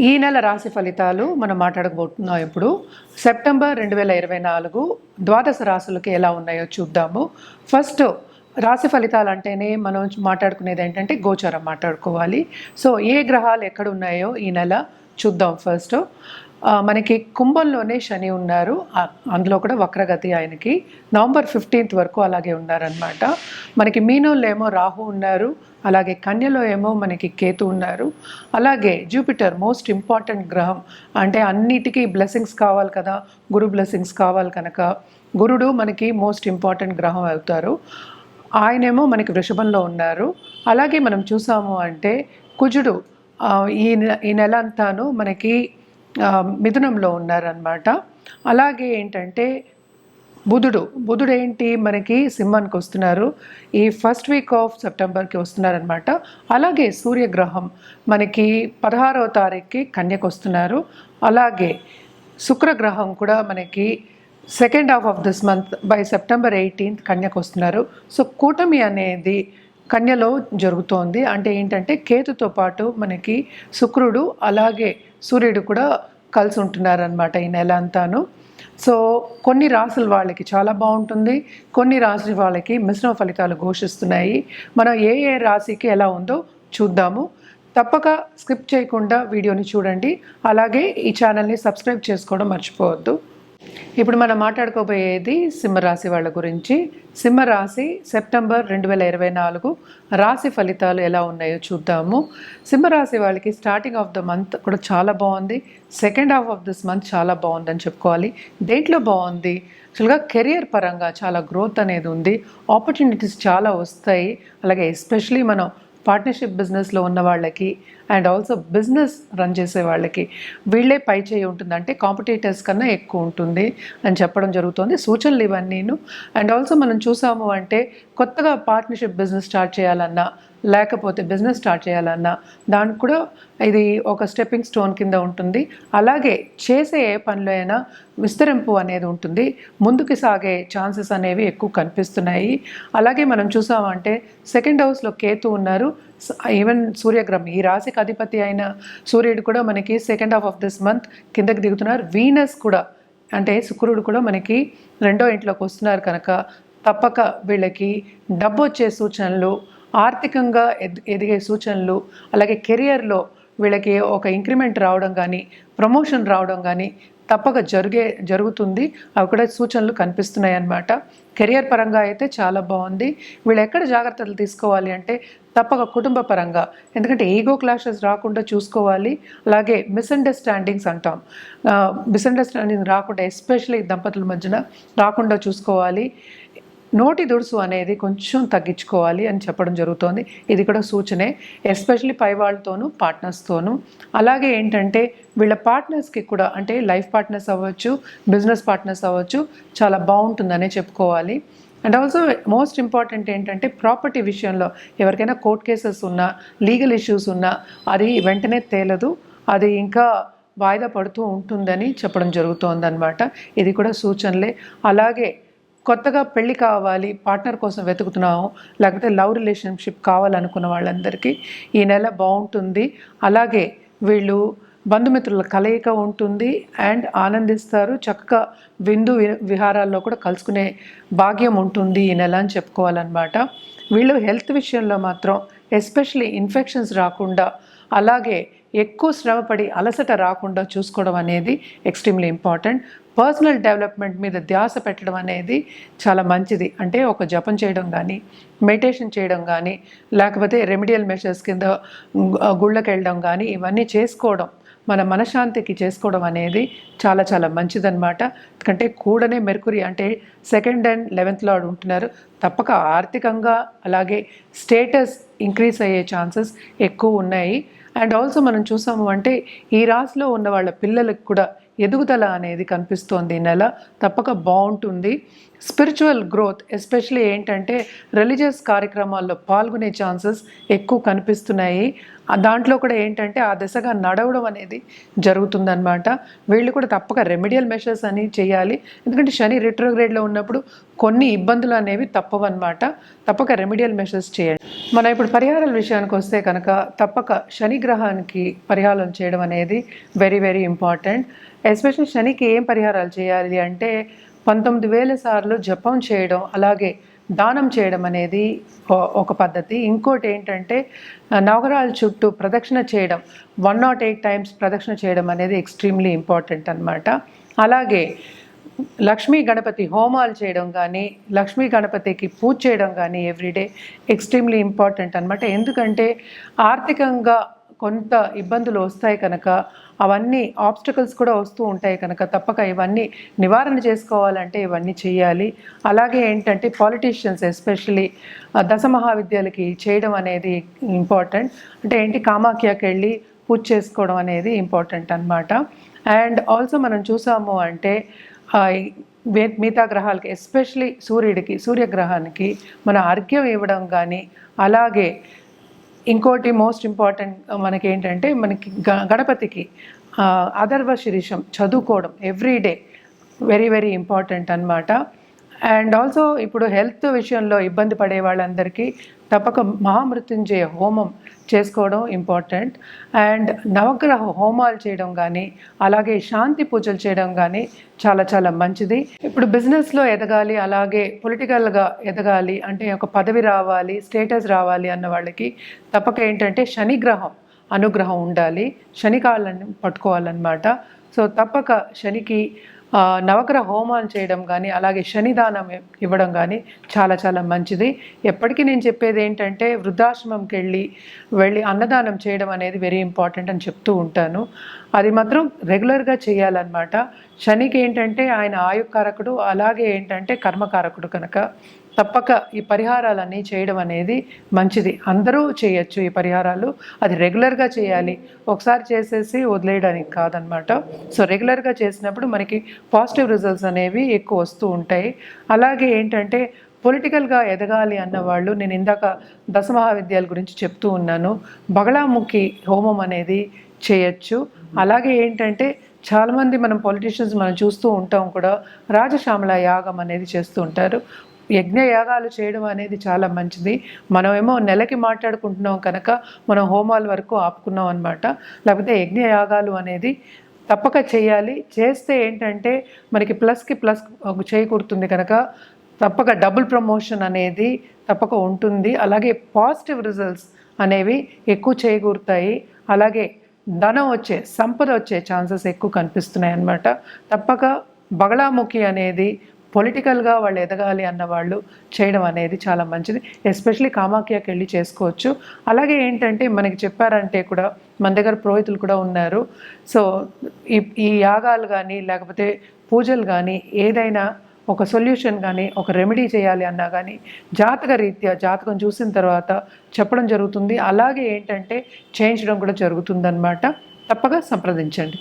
ఈ నెల రాశి ఫలితాలు మనం మాట్లాడబోతున్నాం. ఇప్పుడు సెప్టెంబర్ 2024 ద్వాదశ రాశులకి ఎలా ఉన్నాయో చూద్దాము. ఫస్ట్ రాశి ఫలితాలు అంటేనే మనం మాట్లాడుకునేది ఏంటంటే గోచారం మాట్లాడుకోవాలి. సో ఏ గ్రహాలు ఎక్కడ ఉన్నాయో ఈ నెల చూద్దాం. ఫస్ట్ మనకి కుంభంలోనే శని ఉన్నారు, అందులో కూడా వక్రగతి ఆయనకి నవంబర్ 15th వరకు అలాగే ఉన్నారనమాట. మనకి మీనంలో ఏమో రాహు ఉన్నారు, అలాగే కన్యలో ఏమో మనకి కేతు ఉన్నారు, అలాగే జూపిటర్ మోస్ట్ ఇంపార్టెంట్ గ్రహం, అంటే అన్నిటికీ బ్లెస్సింగ్స్ కావాలి కదా, గురు బ్లెస్సింగ్స్ కావాలి కనుక గురుడు మనకి మోస్ట్ ఇంపార్టెంట్ గ్రహం అవుతారు. ఆయనేమో మనకి వృషభంలో ఉన్నారు. అలాగే మనం చూసాము అంటే కుజుడు ఈ నెల అంతాను మనకి మిథునంలో ఉన్నారనమాట. అలాగే ఏంటంటే బుధుడు ఏంటి మనకి సింహానికి వస్తున్నారు, ఈ ఫస్ట్ వీక్ ఆఫ్ సెప్టెంబర్కి వస్తున్నారనమాట. అలాగే సూర్యగ్రహం మనకి 16వ తారీఖుకి కన్యకు వస్తున్నారు. అలాగే శుక్రగ్రహం కూడా మనకి second half of this month by September 18th కన్యకు వస్తున్నారు. సో కూటమి అనేది కన్యలో జరుగుతోంది. అంటే ఏంటంటే కేతుతో పాటు మనకి శుక్రుడు అలాగే సూర్యుడు కూడా కలిసి ఉంటున్నారనమాట ఈ నెల అంతాను. సో కొన్ని రాసుల వాళ్ళకి చాలా బాగుంటుంది, కొన్ని రాశి వాళ్ళకి మిశ్రమ ఫలితాలు ఘోషిస్తున్నాయి. మనం ఏ రాశికి ఎలా ఉందో చూద్దాము. తప్పక స్కిప్ చేయకుండా వీడియోని చూడండి. అలాగే ఈ ఛానల్ని సబ్స్క్రైబ్ చేసుకోవడం మర్చిపోవద్దు. ఇప్పుడు మనం మాట్లాడుకోబోయేది సింహరాశి వాళ్ళ గురించి. సింహరాశి సెప్టెంబర్ 2024 రాశి ఫలితాలు ఎలా ఉన్నాయో చూద్దాము. సింహరాశి వాళ్ళకి స్టార్టింగ్ ఆఫ్ ద మంత్ కూడా చాలా బాగుంది, second half of this month చాలా బాగుందని చెప్పుకోవాలి. దేంట్లో బాగుంది? యాక్చువల్గా కెరియర్ పరంగా చాలా గ్రోత్ అనేది ఉంది, ఆపర్చునిటీస్ చాలా వస్తాయి. అలాగే ఎస్పెషలీ మనం పార్ట్నర్షిప్ బిజినెస్లో ఉన్న వాళ్ళకి అండ్ ఆల్సో బిజినెస్ రన్ చేసే వాళ్ళకి వీళ్ళే పై చేయి ఉంటుంది, అంటే కాంపిటీటర్స్ కన్నా ఎక్కువ ఉంటుంది అని చెప్పడం జరుగుతుంది. సూచనలు ఇవన్నీను. అండ్ ఆల్సో మనం చూసాము అంటే కొత్తగా పార్ట్నర్షిప్ బిజినెస్ స్టార్ట్ చేయాలన్నా లేకపోతే బిజినెస్ స్టార్ట్ చేయాలన్నా దానికి కూడా ఇది ఒక స్టెప్పింగ్ స్టోన్ కింద ఉంటుంది. అలాగే చేసే ఏ పనిలో అయినా విస్తరింపు అనేది ఉంటుంది, ముందుకు సాగే ఛాన్సెస్ అనేవి ఎక్కువ కనిపిస్తున్నాయి. అలాగే మనం చూసామంటే సెకండ్ హౌస్లో కేతు ఉన్నారు, ఈవెన్ సూర్యగ్రహం ఈ రాశికి అధిపతి అయిన సూర్యుడు కూడా మనకి second half of this month కిందకి దిగుతున్నారు. వీనస్ కూడా అంటే శుక్రుడు కూడా మనకి 2వ ఇంట్లోకి వస్తున్నారు కనుక తప్పక వీళ్ళకి డబ్బు వచ్చే సూచనలు, ఆర్థికంగా ఎదిగే సూచనలు, అలాగే కెరియర్లో వీళ్ళకి ఒక ఇంక్రిమెంట్ రావడం కానీ ప్రమోషన్ రావడం కానీ తప్పక జరుగుతుంది. అవి కూడా సూచనలు కనిపిస్తున్నాయి అన్నమాట. కెరియర్ పరంగా అయితే చాలా బాగుంది. వీళ్ళు ఎక్కడ జాగ్రత్తలు తీసుకోవాలి అంటే తప్పక కుటుంబ పరంగా, ఎందుకంటే ఈగో క్లాషెస్ రాకుండా చూసుకోవాలి. అలాగే మిస్అండర్స్టాండింగ్స్ అంటాం, మిస్అండర్స్టాండింగ్ రాకుండా ఎస్పెషల్లీ దంపతుల మధ్యన రాకుండా చూసుకోవాలి. నోటి దుడుసు అనేది కొంచెం తగ్గించుకోవాలి అని చెప్పడం జరుగుతోంది. ఇది కూడా సూచనే, ఎస్పెషల్లీ పై వాళ్ళతోనూ పార్ట్నర్స్తోనూ. అలాగే ఏంటంటే వీళ్ళ పార్ట్నర్స్కి కూడా, అంటే లైఫ్ పార్ట్నర్స్ అవ్వచ్చు, బిజినెస్ పార్ట్నర్స్ అవ్వచ్చు, చాలా బాగుంటుందనే చెప్పుకోవాలి. అండ్ ఆల్సో మోస్ట్ ఇంపార్టెంట్ ఏంటంటే ప్రాపర్టీ విషయంలో ఎవరికైనా కోర్ట్ కేసెస్ ఉన్నా, లీగల్ ఇష్యూస్ ఉన్నా అది వెంటనే తేలదు, అది ఇంకా వాయిదా పడుతూ ఉంటుందని చెప్పడం జరుగుతోందన్నమాట. ఇది కూడా సూచనలే. అలాగే కొత్తగా పెళ్ళి కావాలి, పార్ట్నర్ కోసం వెతుకుతున్నాము, లేకపోతే లవ్ రిలేషన్షిప్ కావాలనుకున్న వాళ్ళందరికీ ఈ నెల బాగుంటుంది. అలాగే వీళ్ళు బంధుమిత్రుల కలయిక ఉంటుంది అండ్ ఆనందిస్తారు, చక్కగా విందు విహారాల్లో కూడా కలుసుకునే భాగ్యం ఉంటుంది ఈ నెల అని చెప్పుకోవాలన్నమాట. వీళ్ళు హెల్త్ విషయంలో మాత్రం ఎస్పెషలీ ఇన్ఫెక్షన్స్ రాకుండా, అలాగే ఎక్కువ శ్రమపడి అలసట రాకుండా చూసుకోవడం అనేది ఎక్స్ట్రీమ్లీ ఇంపార్టెంట్. పర్సనల్ డెవలప్మెంట్ మీద ధ్యాస పెట్టడం అనేది చాలా మంచిది. అంటే ఒక జపం చేయడం కానీ, మెడిటేషన్ చేయడం కానీ, లేకపోతే రెమెడియల్ మెషర్స్ కింద గుళ్ళకి వెళ్ళడం కానీ, ఇవన్నీ చేసుకోవడం, మన మనశ్శాంతికి చేసుకోవడం అనేది చాలా చాలా మంచిదన్నమాట. ఎందుకంటే కూడనే మెర్కురీ అంటే 2nd and 11th లార్డ్ ఉంటున్నారు. తప్పక ఆర్థికంగా అలాగే స్టేటస్ ఇంక్రీజ్ అయ్యే ఛాన్సెస్ ఎక్కువ ఉన్నాయి. అండ్ ఆల్సో మనం చూసాము అంటే ఈ రాశిలో ఉన్న వాళ్ళ పిల్లలకు కూడా ఎదుగుదల అనేది కనిపిస్తోంది ఈ నెల. తప్పక బాగుంటుంది. స్పిరిచువల్ గ్రోత్ ఎస్పెషలీ ఏంటంటే రిలీజియస్ కార్యక్రమాల్లో పాల్గొనే ఛాన్సెస్ ఎక్కువ కనిపిస్తున్నాయి. దాంట్లో కూడా ఏంటంటే ఆ దిశగా నడవడం అనేది జరుగుతుందన్నమాట. వీళ్ళు కూడా తప్పక రెమెడియల్ మెషర్స్ అని చేయాలి. ఎందుకంటే శని రిట్రోగ్రేడ్లో ఉన్నప్పుడు కొన్ని ఇబ్బందులు అనేవి తప్పవన్నమాట. తప్పక రెమెడియల్ మెషర్స్ చేయండి. మనం ఇప్పుడు పరిహారాల విషయానికి వస్తే కనుక తప్పక శని గ్రహానికి పరిహారం చేయడం అనేది వెరీ వెరీ ఇంపార్టెంట్. ఎస్పెషల్లీ శనికి ఏం పరిహారాలు చేయాలి అంటే 19,000 సార్లు జపం చేయడం, అలాగే దానం చేయడం అనేది ఒక పద్ధతి. ఇంకోటి ఏంటంటే నవగ్రహాల చుట్టూ ప్రదక్షిణ చేయడం, 108 టైమ్స్ ప్రదక్షిణ చేయడం అనేది ఎక్స్ట్రీమ్లీ ఇంపార్టెంట్ అన్నమాట. అలాగే లక్ష్మీ గణపతి హోమాలు చేయడం కానీ, లక్ష్మీ గణపతికి పూజ చేయడం కానీ ఎవ్రీడే ఎక్స్ట్రీమ్లీ ఇంపార్టెంట్ అన్నమాట. ఎందుకంటే ఆర్థికంగా కొంత ఇబ్బందులు వస్తాయి కనుక, అవన్నీ ఆబ్స్టకల్స్ కూడా వస్తూ ఉంటాయి కనుక తప్పక ఇవన్నీ నివారణ చేసుకోవాలంటే ఇవన్నీ చేయాలి. అలాగే ఏంటంటే పాలిటీషియన్స్ ఎస్పెషలీ దశమహావిద్యాలకి చేయడం అనేది ఇంపార్టెంట్. అంటే ఏంటి, కామాఖ్యకి వెళ్ళి పూజ చేసుకోవడం అనేది ఇంపార్టెంట్ అన్నమాట. అండ్ ఆల్సో మనం చూసాము అంటే మిగతా గ్రహాలకి ఎస్పెషలీ సూర్యగ్రహానికి మన అర్ఘ్యం ఇవ్వడం కానీ, అలాగే ఇంకోటి మోస్ట్ ఇంపార్టెంట్ మనకి ఏంటంటే మనకి గణపతికి అథర్వ శీర్షం చదువుకోవడం ఎవ్రీడే వెరీ వెరీ ఇంపార్టెంట్ అన్నమాట. అండ్ ఆల్సో ఇప్పుడు హెల్త్ విషయంలో ఇబ్బంది పడే వాళ్ళందరికీ తప్పక మహామృత్యుంజయ హోమం చేసుకోవడం ఇంపార్టెంట్. అండ్ నవగ్రహ హోమాలు చేయడం కానీ, అలాగే శాంతి పూజలు చేయడం కానీ చాలా చాలా మంచిది. ఇప్పుడు బిజినెస్లో ఎదగాలి, అలాగే పొలిటికల్గా ఎదగాలి అంటే ఒక పదవి రావాలి, స్టేటస్ రావాలి అన్న వాళ్ళకి తప్పక ఏంటంటే శనిగ్రహం అనుగ్రహం ఉండాలి, శనికాళ్ళని పట్టుకోవాలన్నమాట. సో తప్పక శనికి నవగ్రహ హోమాలు చేయడం కానీ, అలాగే శనిదానం ఇవ్వడం కానీ చాలా చాలా మంచిది. ఎప్పటికీ నేను చెప్పేది ఏంటంటే వృద్ధాశ్రమంకి వెళ్ళి అన్నదానం చేయడం అనేది వెరీ ఇంపార్టెంట్ అని చెప్తూ ఉంటాను. అది మాత్రం రెగ్యులర్గా చేయాలన్నమాట. శనికి ఏంటంటే ఆయన ఆయుకారకుడు, అలాగే ఏంటంటే కర్మకారకుడు కనుక తప్పక ఈ పరిహారాలన్నీ చేయడం అనేది మంచిది. అందరూ చేయొచ్చు ఈ పరిహారాలు, అది రెగ్యులర్గా చేయాలి, ఒకసారి చేసేసి వదిలేయడానికి కాదనమాట. సో రెగ్యులర్గా చేసినప్పుడు మనకి పాజిటివ్ రిజల్ట్స్ అనేవి ఎక్కువ వస్తూ ఉంటాయి. అలాగే ఏంటంటే పొలిటికల్గా ఎదగాలి అన్నవాళ్ళు, నేను ఇందాక దశమహావిద్యాల గురించి చెప్తూ ఉన్నాను, బగళాముఖి హోమం అనేది చేయొచ్చు. అలాగే ఏంటంటే చాలామంది మనం పొలిటీషియన్స్ మనం చూస్తూ ఉంటాం కూడా, రాజశ్యామల యాగం అనేది చేస్తూ ఉంటారు. యజ్ఞ యాగాలు చేయడం అనేది చాలా మంచిది. మనమేమో నెలకి మాట్లాడుకుంటున్నాం కనుక మనం హోమాల వరకు ఆపుకున్నాం అనమాట. లేకపోతే యజ్ఞ యాగాలు అనేది తప్పక చేయాలి. చేస్తే ఏంటంటే మనకి ప్లస్కి ప్లస్ చేకూరుతుంది కనుక తప్పక డబుల్ ప్రమోషన్ అనేది తప్పక ఉంటుంది. అలాగే పాజిటివ్ రిజల్ట్స్ అనేవి ఎక్కువ చేకూరుతాయి. అలాగే ధనం సంపద వచ్చే ఛాన్సెస్ ఎక్కువ కనిపిస్తున్నాయి అన్నమాట. తప్పక బగళాముఖి అనేది పొలిటికల్గా వాళ్ళు ఎదగాలి అన్నవాళ్ళు చేయడం అనేది చాలా మంచిది. ఎస్పెషలీ కామాఖ్యకి వెళ్ళి చేసుకోవచ్చు. అలాగే ఏంటంటే మనకి చెప్పారంటే కూడా మన దగ్గర పురోహితులు కూడా ఉన్నారు. సో ఈ యాగాలు కానీ, లేకపోతే పూజలు కానీ, ఏదైనా ఒక సొల్యూషన్ కానీ, ఒక రెమెడీ చేయాలి అన్నా కానీ జాతక రీత్యా జాతకం చూసిన తర్వాత చెప్పడం జరుగుతుంది. అలాగే ఏంటంటే చేయించడం కూడా జరుగుతుందన్నమాట. తప్పక సంప్రదించండి.